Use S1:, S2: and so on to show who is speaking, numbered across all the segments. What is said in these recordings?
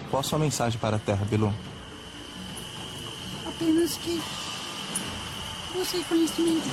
S1: Qual a sua mensagem para a Terra, Bilu?
S2: Apenas que você conhecimento.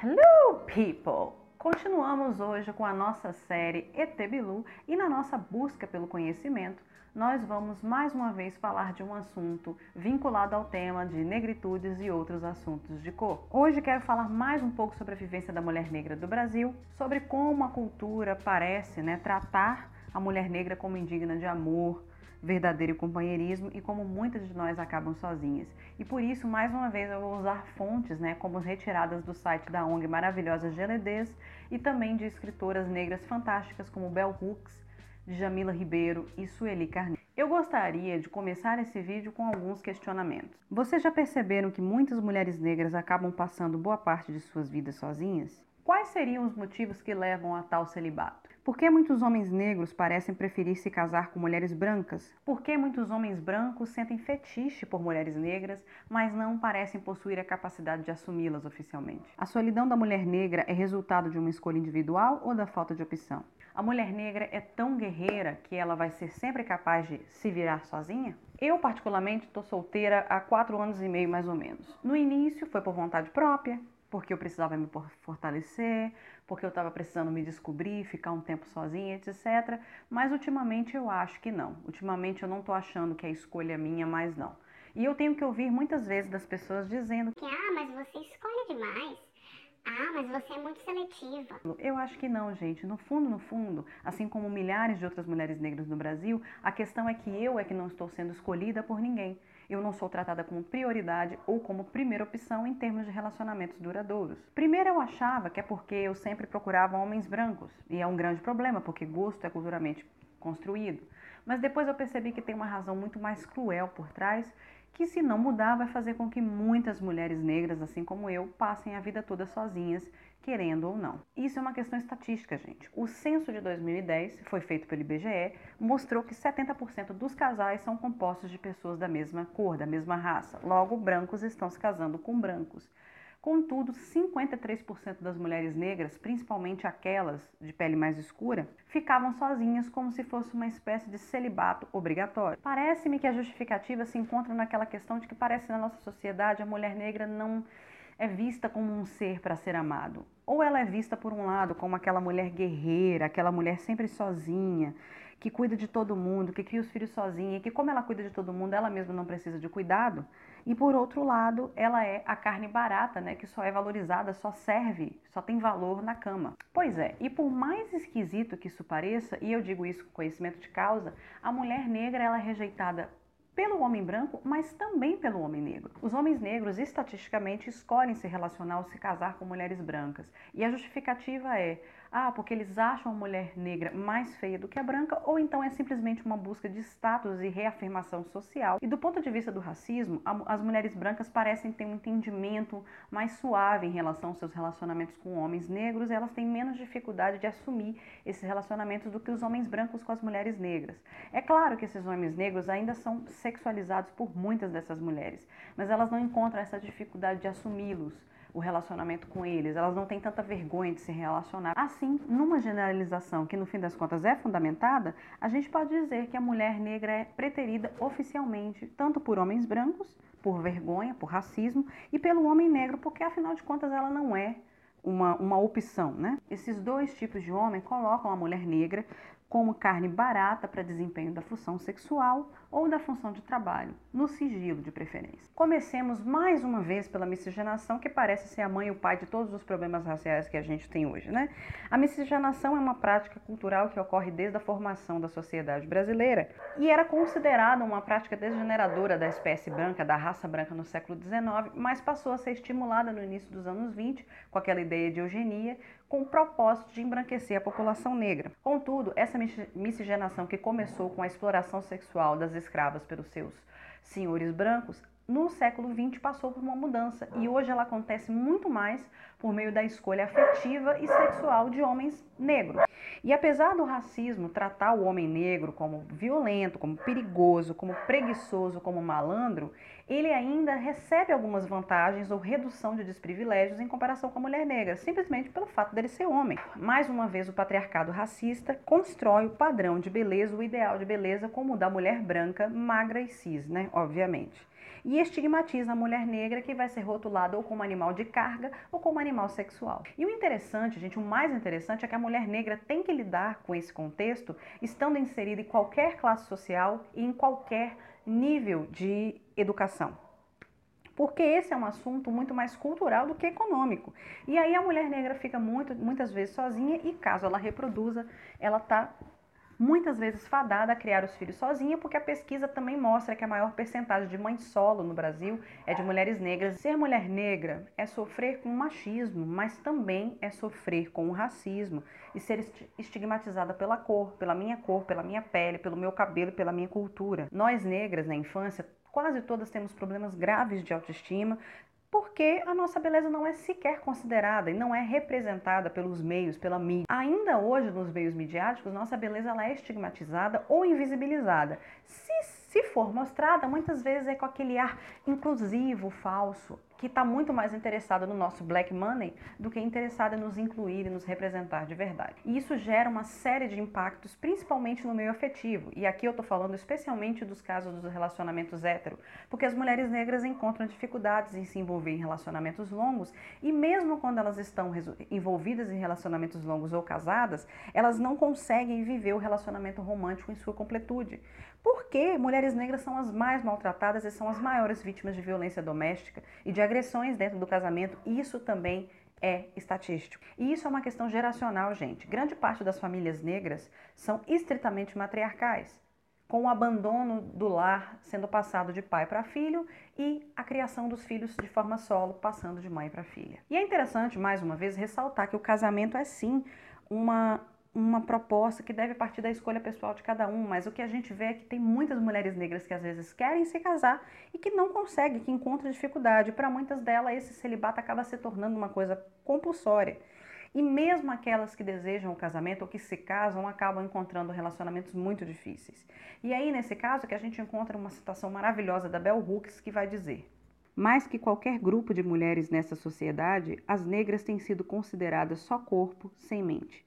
S3: Hello, people! Continuamos hoje com a nossa série ET Bilu e na nossa busca pelo conhecimento, nós vamos mais uma vez falar de um assunto vinculado ao tema de negritudes e outros assuntos de cor. Hoje quero falar mais um pouco sobre a vivência da mulher negra do Brasil, sobre como a cultura parece, tratar a mulher negra como indigna de amor, verdadeiro companheirismo e como muitas de nós acabam sozinhas. E por isso, mais uma vez, eu vou usar fontes, como retiradas do site da ONG Maravilhosa GLDs e também de escritoras negras fantásticas como Bell Hooks, Djamila Ribeiro e Sueli Carneiro. Eu gostaria de começar esse vídeo com alguns questionamentos. Vocês já perceberam que muitas mulheres negras acabam passando boa parte de suas vidas sozinhas? Quais seriam os motivos que levam a tal celibato? Por que muitos homens negros parecem preferir se casar com mulheres brancas? Por que muitos homens brancos sentem fetiche por mulheres negras, mas não parecem possuir a capacidade de assumi-las oficialmente? A solidão da mulher negra é resultado de uma escolha individual ou da falta de opção? A mulher negra é tão guerreira que ela vai ser sempre capaz de se virar sozinha? Eu, particularmente, estou solteira há 4 anos e meio, mais ou menos. No início foi por vontade própria, porque eu precisava me fortalecer, porque eu estava precisando me descobrir, ficar um tempo sozinha, etc. Mas ultimamente eu acho que não. Ultimamente eu não estou achando que a escolha é minha, mais não. E eu tenho que ouvir muitas vezes das pessoas dizendo que
S4: mas você escolhe demais. Mas você é muito seletiva.
S3: Eu acho que não, gente. No fundo, assim como milhares de outras mulheres negras no Brasil, a questão é que eu é que não estou sendo escolhida por ninguém. Eu não sou tratada como prioridade ou como primeira opção em termos de relacionamentos duradouros. Primeiro eu achava que é porque eu sempre procurava homens brancos, e é um grande problema, porque gosto é culturalmente construído. Mas depois eu percebi que tem uma razão muito mais cruel por trás, que se não mudar vai fazer com que muitas mulheres negras, assim como eu, passem a vida toda sozinhas, querendo ou não. Isso é uma questão estatística, gente. O censo de 2010, foi feito pelo IBGE, mostrou que 70% dos casais são compostos de pessoas da mesma cor, da mesma raça. Logo, brancos estão se casando com brancos. Contudo, 53% das mulheres negras, principalmente aquelas de pele mais escura, ficavam sozinhas como se fosse uma espécie de celibato obrigatório. Parece-me que a justificativa se encontra naquela questão de que parece na nossa sociedade a mulher negra não é vista como um ser para ser amado. Ou ela é vista, por um lado, como aquela mulher guerreira, aquela mulher sempre sozinha, que cuida de todo mundo, que cria os filhos sozinha, e que como ela cuida de todo mundo, ela mesma não precisa de cuidado. E por outro lado, ela é a carne barata, que só é valorizada, só serve, só tem valor na cama. Pois é, e por mais esquisito que isso pareça, e eu digo isso com conhecimento de causa, a mulher negra ela é rejeitada pelo homem branco, mas também pelo homem negro. Os homens negros, estatisticamente, escolhem se relacionar ou se casar com mulheres brancas. E a justificativa é, porque eles acham a mulher negra mais feia do que a branca, ou então é simplesmente uma busca de status e reafirmação social. E do ponto de vista do racismo, as mulheres brancas parecem ter um entendimento mais suave em relação aos seus relacionamentos com homens negros, e elas têm menos dificuldade de assumir esses relacionamentos do que os homens brancos com as mulheres negras. É claro que esses homens negros ainda são sexualizados por muitas dessas mulheres, mas elas não encontram essa dificuldade de assumi-los, o relacionamento com eles, elas não têm tanta vergonha de se relacionar. Assim, numa generalização que no fim das contas é fundamentada, a gente pode dizer que a mulher negra é preterida oficialmente, tanto por homens brancos, por vergonha, por racismo, e pelo homem negro, porque afinal de contas ela não é uma opção, Esses dois tipos de homem colocam a mulher negra como carne barata para desempenho da função sexual ou da função de trabalho, no sigilo de preferência. Comecemos mais uma vez pela miscigenação, que parece ser a mãe e o pai de todos os problemas raciais que a gente tem hoje, A miscigenação é uma prática cultural que ocorre desde a formação da sociedade brasileira e era considerada uma prática degeneradora da espécie branca, da raça branca no século XIX, mas passou a ser estimulada no início dos anos 20, com aquela ideia de eugenia, com o propósito de embranquecer a população negra. Contudo, essa miscigenação que começou com a exploração sexual das escravas pelos seus senhores brancos, no século XX passou por uma mudança e hoje ela acontece muito mais por meio da escolha afetiva e sexual de homens negros. E apesar do racismo tratar o homem negro como violento, como perigoso, como preguiçoso, como malandro, ele ainda recebe algumas vantagens ou redução de desprivilégios em comparação com a mulher negra, simplesmente pelo fato dele ser homem. Mais uma vez, o patriarcado racista constrói o padrão de beleza, o ideal de beleza como o da mulher branca, magra e cis, né? Obviamente. E estigmatiza a mulher negra, que vai ser rotulada ou como animal de carga ou como animal sexual. E o interessante, gente, o mais interessante é que a mulher negra tem que lidar com esse contexto estando inserida em qualquer classe social e em qualquer nível de educação. Porque esse é um assunto muito mais cultural do que econômico. E aí a mulher negra fica muitas vezes sozinha e caso ela reproduza, ela está muitas vezes fadada a criar os filhos sozinha, porque a pesquisa também mostra que a maior percentagem de mães solo no Brasil é de mulheres negras. Ser mulher negra é sofrer com o machismo, mas também é sofrer com o racismo e ser estigmatizada pela cor, pela minha pele, pelo meu cabelo, pela minha cultura. Nós negras na infância, quase todas temos problemas graves de autoestima, porque a nossa beleza não é sequer considerada e não é representada pelos meios, pela mídia. Ainda hoje, nos meios midiáticos, nossa beleza ela é estigmatizada ou invisibilizada. Se for mostrada, muitas vezes é com aquele ar inclusivo, falso, que está muito mais interessado no nosso black money do que interessado em nos incluir e nos representar de verdade. E isso gera uma série de impactos, principalmente no meio afetivo. E aqui eu estou falando especialmente dos casos dos relacionamentos hétero, porque as mulheres negras encontram dificuldades em se envolver em relacionamentos longos e mesmo quando elas estão envolvidas em relacionamentos longos ou casadas, elas não conseguem viver o relacionamento romântico em sua completude. Porque mulheres negras são as mais maltratadas e são as maiores vítimas de violência doméstica e de agressões dentro do casamento. Isso também é estatístico. E isso é uma questão geracional, gente. Grande parte das famílias negras são estritamente matriarcais, com o abandono do lar sendo passado de pai para filho e a criação dos filhos de forma solo, passando de mãe para filha. E é interessante, mais uma vez, ressaltar que o casamento é sim uma proposta que deve partir da escolha pessoal de cada um, mas o que a gente vê é que tem muitas mulheres negras que às vezes querem se casar e que não conseguem, que encontram dificuldade. Para muitas delas, esse celibato acaba se tornando uma coisa compulsória. E mesmo aquelas que desejam o casamento ou que se casam, acabam encontrando relacionamentos muito difíceis. E aí, nesse caso, que a gente encontra uma citação maravilhosa da Bell Hooks, que vai dizer: mais que qualquer grupo de mulheres nessa sociedade, as negras têm sido consideradas só corpo, sem mente.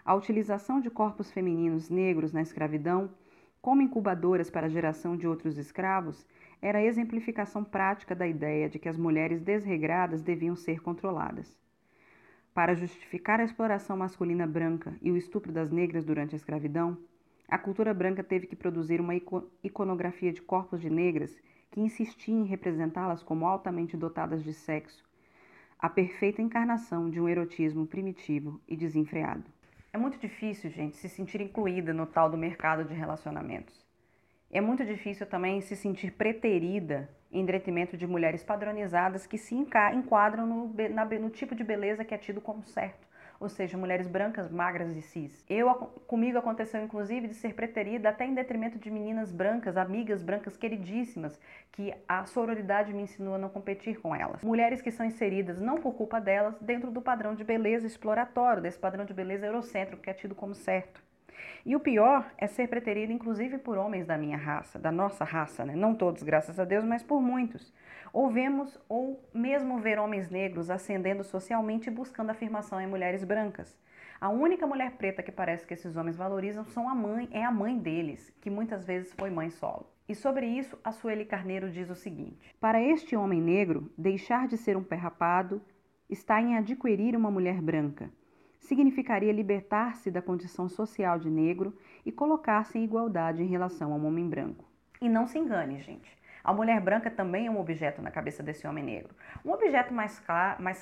S3: A utilização de corpos femininos negros na escravidão, como incubadoras para a geração de outros escravos, era a exemplificação prática da ideia de que as mulheres desregradas deviam ser controladas. Para justificar a exploração masculina branca e o estupro das negras durante a escravidão, a cultura branca teve que produzir uma iconografia de corpos de negras que insistia em representá-las como altamente dotadas de sexo, a perfeita encarnação de um erotismo primitivo e desenfreado. É muito difícil, gente, se sentir incluída no tal do mercado de relacionamentos. É muito difícil também se sentir preterida em detrimento de mulheres padronizadas que se enquadram no tipo de beleza que é tido como certo. Ou seja, mulheres brancas, magras e cis. Comigo aconteceu, inclusive, de ser preterida até em detrimento de meninas brancas, amigas brancas queridíssimas, que a sororidade me ensinou a não competir com elas. Mulheres que são inseridas, não por culpa delas, dentro do padrão de beleza exploratório, desse padrão de beleza eurocêntrico que é tido como certo. E o pior é ser preterida, inclusive, por homens da minha raça, da nossa raça, né? Não todos, graças a Deus, mas por muitos. Ou mesmo ver homens negros ascendendo socialmente e buscando afirmação em mulheres brancas. A única mulher preta que parece que esses homens valorizam é a mãe deles, que muitas vezes foi mãe solo. E sobre isso, a Sueli Carneiro diz o seguinte: para este homem negro, deixar de ser um pé rapado está em adquirir uma mulher branca. Significaria libertar-se da condição social de negro e colocar-se em igualdade em relação ao homem branco. E não se engane, gente. A mulher branca também é um objeto na cabeça desse homem negro. Um objeto mais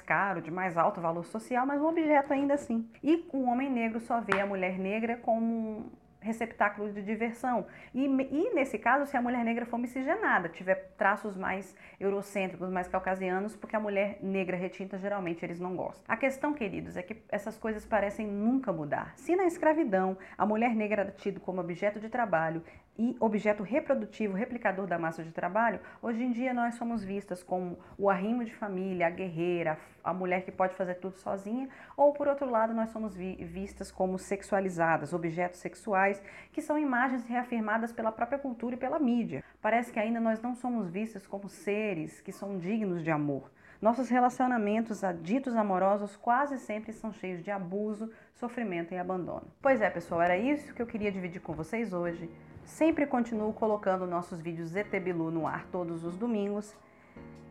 S3: caro, de mais alto valor social, mas um objeto ainda assim. E o homem negro só vê a mulher negra como receptáculo de diversão. E nesse caso, se a mulher negra for miscigenada, tiver traços mais eurocêntricos, mais caucasianos, porque a mulher negra retinta, geralmente, eles não gostam. A questão, queridos, é que essas coisas parecem nunca mudar. Se na escravidão a mulher negra era tida como objeto de trabalho e objeto reprodutivo, replicador da massa de trabalho, hoje em dia nós somos vistas como o arrimo de família, a guerreira, a mulher que pode fazer tudo sozinha, ou por outro lado nós somos vistas como sexualizadas, objetos sexuais, que são imagens reafirmadas pela própria cultura e pela mídia. Parece que ainda nós não somos vistas como seres que são dignos de amor. Nossos relacionamentos ditos amorosos quase sempre são cheios de abuso, sofrimento e abandono. Pois é, pessoal, era isso que eu queria dividir com vocês hoje. Sempre continuo colocando nossos vídeos ET Bilu no ar todos os domingos.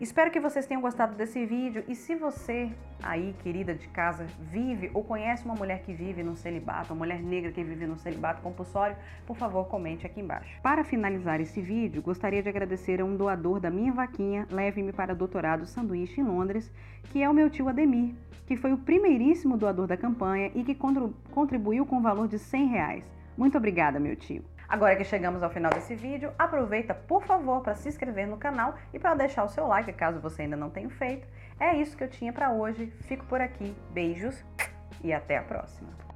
S3: Espero que vocês tenham gostado desse vídeo e se você aí, querida de casa, vive ou conhece uma mulher que vive no celibato, uma mulher negra que vive no celibato compulsório, por favor, comente aqui embaixo. Para finalizar esse vídeo, gostaria de agradecer a um doador da minha vaquinha Leve-me para Doutorado Sanduíche em Londres, que é o meu tio Ademir, que foi o primeiríssimo doador da campanha e que contribuiu com o valor de R$100. Muito obrigada, meu tio. Agora que chegamos ao final desse vídeo, aproveita, por favor, para se inscrever no canal e para deixar o seu like, caso você ainda não tenha feito. É isso que eu tinha para hoje. Fico por aqui. Beijos e até a próxima.